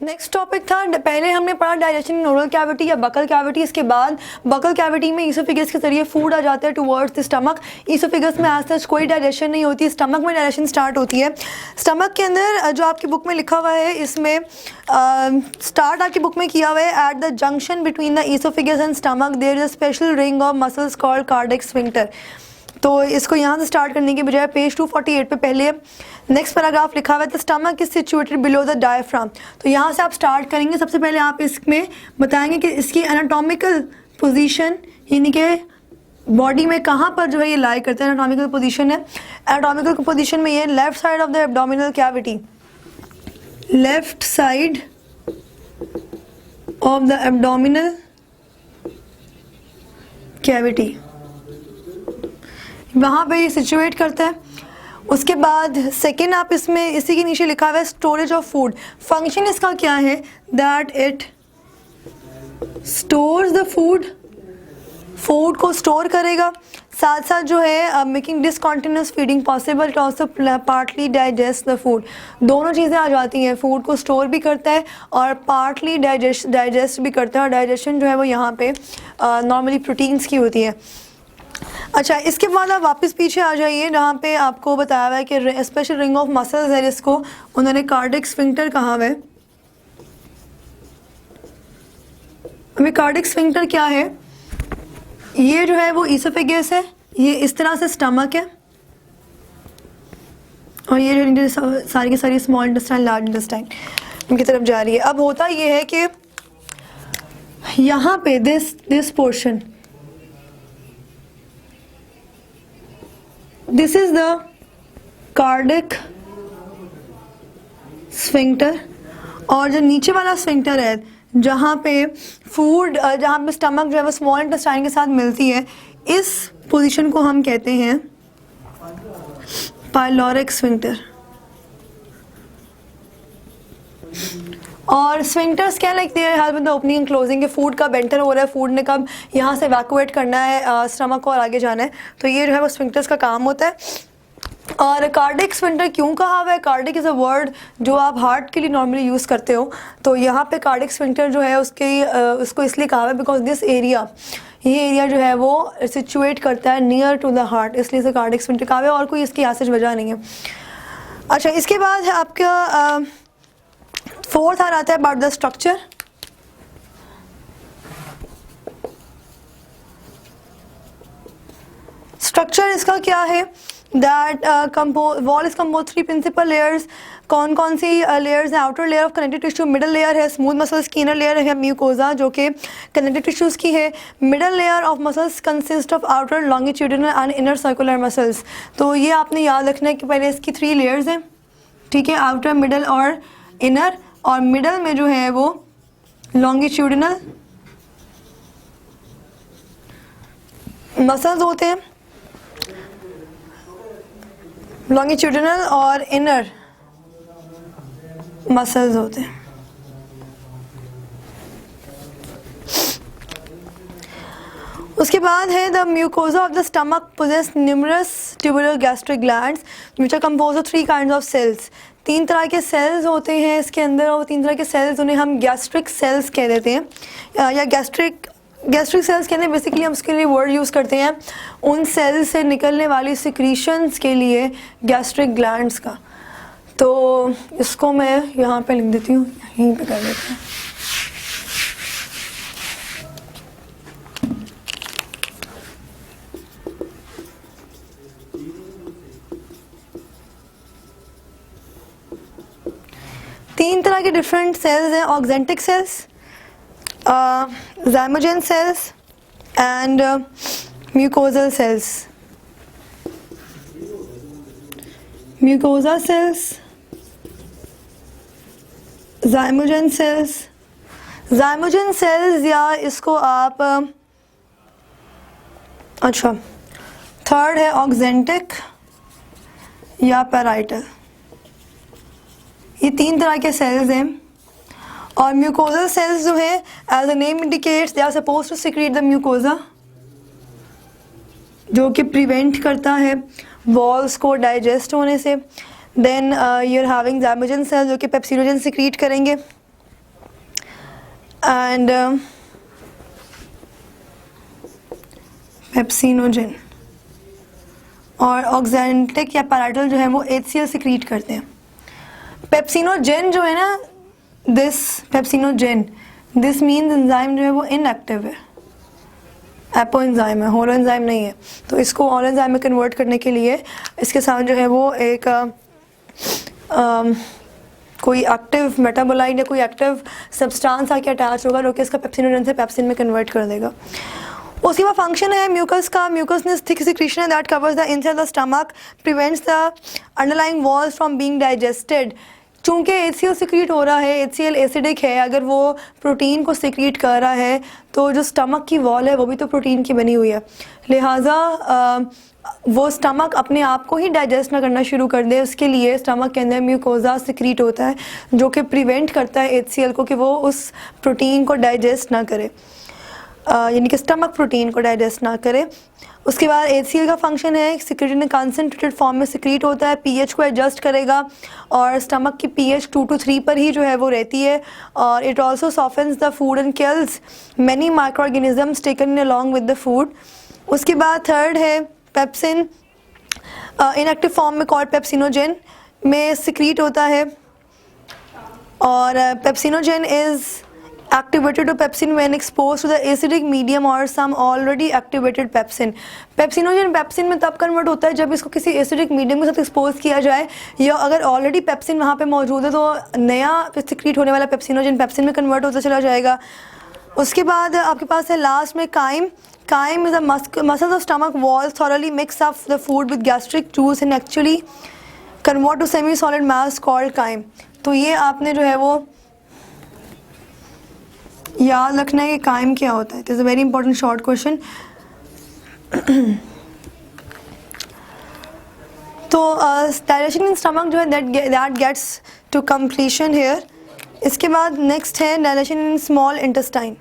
Next topic था, पहले हमने पढ़ा डाइजेशन इन ओरल कैविटी या बकल कैविटी। इसके बाद बकल कैविटी में ईसोफेगस के जरिए फूड आ जाता है टुवर्ड्स द स्टमक। ईसोफेगस में आज तक कोई डाइजेशन नहीं होती, स्टमक में डाइजेशन स्टार्ट होती है। स्टमक के अंदर जो आपकी बुक में लिखा हुआ है, इसमें स्टार्ट आपकी बुक में किया हुआ है, at the junction between the oesophagus and stomach there is a special ring of muscles called cardiac sphincter. तो इसको यहाँ से स्टार्ट करने के बजाय पेज 248 पे पहले नेक्स्ट पैराग्राफ लिखा हुआ है, the stomach is situated below the diaphragm. तो यहाँ से आप स्टार्ट करेंगे। सबसे पहले आप इसमें बताएंगे कि इसकी एनाटॉमिकल पोजीशन, यानी कि बॉडी में कहाँ पर जो है ये लाई करते हैं। एनाटॉमिकल पोजीशन है, एनाटॉमिकल पोजीशन में ये left side of the abdominal cavity, left side of the abdominal cavity, वहाँ पे ये सिचुएट करता है। उसके बाद सेकेंड आप इसमें इसी के नीचे लिखा हुआ है स्टोरेज ऑफ फूड। फंक्शन इसका क्या है, that it stores the food, food को स्टोर करेगा। साथ साथ जो है making discontinuous feeding possible, it also partly digest the food. दोनों चीज़ें आ जाती हैं, फूड को स्टोर भी करता है और पार्टली डाइजेस्ट भी करता है। और डाइजेशन जो है वो यहाँ पे नॉर्मली प्रोटीन्स की होती है। अच्छा, इसके बाद आप वापस पीछे आ जाइए, जहाँ पे आपको बताया हुआ है कि स्पेशल रिंग ऑफ मसल्स है, जिसको उन्होंने कार्डिक स्फिंक्टर कहा हुआ है। अभी कार्डिक स्फिंक्टर क्या है, ये जो है वो ईसोफेगस है, ये इस तरह से स्टमक है, और ये जो सारी की सारी स्मॉल इंटेस्टाइन लार्ज इंटेस्टाइन इनकी तरफ जा रही है। अब होता ये है कि यहाँ पे this portion, this is the cardiac sphincter, और जो नीचे वाला स्फिंक्टर है जहाँ पे फूड, जहाँ पे स्टमक जो है वो स्मॉल इंटेस्टाइन के साथ मिलती है, इस पोजीशन को हम कहते हैं पाइलोरिक स्फिंक्टर। और स्फिंक्टर्स क्या लगती है, help in the opening and closing, के फूड कब एंटर हो रहा है, फूड ने कब यहाँ से इवैक्यूएट करना है स्टमक को और आगे जाना है, तो ये जो है वो स्फिंक्टर्स का काम होता है। और कार्डिक स्फिंक्टर क्यों कहा हुआ है, कार्डिक इज़ अ वर्ड जो आप हार्ट के लिए नॉर्मली यूज़ करते हो, तो यहाँ पे कार्डिक स्फिंक्टर जो है उसको इसलिए कहा हुआ है बिकॉज दिस एरिया, ये एरिया जो है वो सिचुएट करता है नियर टू द हार्ट, इसलिए इसे कार्डिक स्फिंक्टर कहा हुआ है, और कोई इसकी ऐसी वजह नहीं है। अच्छा, इसके बाद आपका फोर्थ आ जाता है अबाउट द स्ट्रक्चर। स्ट्रक्चर इसका क्या है, that wall is compose three principal layers. कौन कौन सी लेयर्स हैं, outer layer of connective tissue, middle layer है स्मूथ मसल्स की, इनर लेयर है म्यूकोजा जो कि कनेक्टिव टिश्यूज़ की है। Middle layer of muscles consist of outer longitudinal and inner circular muscles. तो ये आपने याद रखना है कि पहले इसकी थ्री लेयर्स हैं, ठीक है, आउटर, मिडल और इनर, और मिडल में जो है वो लॉन्गिट्यूडिनल मसल्स होते हैं, लॉन्गिट्यूडिनल और इनर मसल्स होते हैं। उसके बाद है the mucosa of the stomach possess numerous tubular gastric glands which are compose of three kinds of cells. तीन तरह के सेल्स होते हैं इसके अंदर, और तीन तरह के सेल्स उन्हें हम गैस्ट्रिक सेल्स कह देते हैं, या गैस्ट्रिक सेल्स कहते हैं। बेसिकली हम उसके लिए वर्ड यूज़ करते हैं उन सेल्स से निकलने वाली सिक्रीशंस के लिए गैस्ट्रिक ग्लैंड्स का। तो इसको मैं यहाँ पे लिख देती हूँ, यहीं पे कर देते हैं। तीन तरह के डिफरेंट सेल्स हैं, oxyntic cells, zymogen cells and mucosal cells. Mucosa cells, zymogen cells, zymogen cells, या इसको आप अच्छा थर्ड है ऑक्जेंटिक या पैराइटल। ये तीन तरह के सेल्स हैं। और म्यूकोजल सेल्स जो है, as the name indicates, they are suppose to secrete the mucosa, जो कि प्रिवेंट करता है वॉल्स को डाइजेस्ट होने से। Then you are having zymogen cells जो कि पेप्सिडोजन सिक्रीट करेंगे, एंड पेप्सिनोजेन और ऑक्जेंटिक या पैराइटल जो है वो HCl सिक्रीट करते हैं। पेप्सिनोजेन जो है ना, this pepsinogen, this means enzyme जो है वो इनएक्टिव है, एपो एंजाइम है, होलो एंजाइम नहीं है। तो इसको ऑल एंजाइम में कन्वर्ट करने के लिए इसके साथ जो है वो एक कोई एक्टिव मेटाबोलाइट या कोई एक्टिव सब्सटेंस आके अटैच होगा जो कि इसका पेप्सिनोजेन से पेप्सिन में कन्वर्ट कर देगा। उसके बाद फंक्शन है म्यूकस का। म्यूकसनेस थिक सिक्रीशन है that covers the inside the stomach, prevents the underlying walls from being digested. चूँकि HCl सिक्रीट हो रहा है, HCl एसिडिक है, अगर वो प्रोटीन को सिक्रीट कर रहा है तो जो स्टमक की वॉल है वो भी तो प्रोटीन की बनी हुई है, लिहाजा वो स्टमक अपने आप को ही डाइजेस्ट ना करना शुरू कर दे, उसके लिए स्टमक के अंदर म्यूकोजा सिक्रीट होता है जो कि प्रिवेंट करता है HCl को कि वो उस प्रोटीन को डाइजेस्ट ना करे, यानी कि स्टमक प्रोटीन को डाइजेस्ट ना करे। उसके बाद HCl का फंक्शन है सिक्रेट इन कंसनट्रेटेड फॉर्म में सिक्रीट होता है, pH को एडजस्ट करेगा और स्टमक की pH 2 to 3 पर ही जो है वो रहती है। और it also softens the food and kills many micro organisms taken along with the food. उसके बाद थर्ड है पेप्सिन, इनएक्टिव फॉर्म में कॉल्ड पेप्सिनोजेन में सिक्रीट होता है और pepsinogen is activated to pepsin when exposed to the acidic medium or some already activated pepsin। Pepsinogen pepsin में तब कन्वर्ट होता है जब इसको किसी एसिडिक मीडियम के साथ एक्सपोज किया जाए, या अगर ऑलरेडी पेप्सिन वहाँ पे मौजूद है तो नया सिक्रीट होने वाला पेप्सिनोजेन पेप्सिन में कन्वर्ट होता चला जाएगा। उसके बाद आपके पास है लास्ट में chyme. Chyme is the muscles of stomach walls thoroughly mix up the food with gastric juice and actually convert to semi solid mass called chyme. तो ये आपने जो है वो याद रखना है कि काइम क्या होता है। It is a very important short question. तो डाइजेशन इन स्टमक जो है that gets to completion here. इसके बाद नेक्स्ट है डाइजेशन इन स्मॉल इंटेस्टाइन।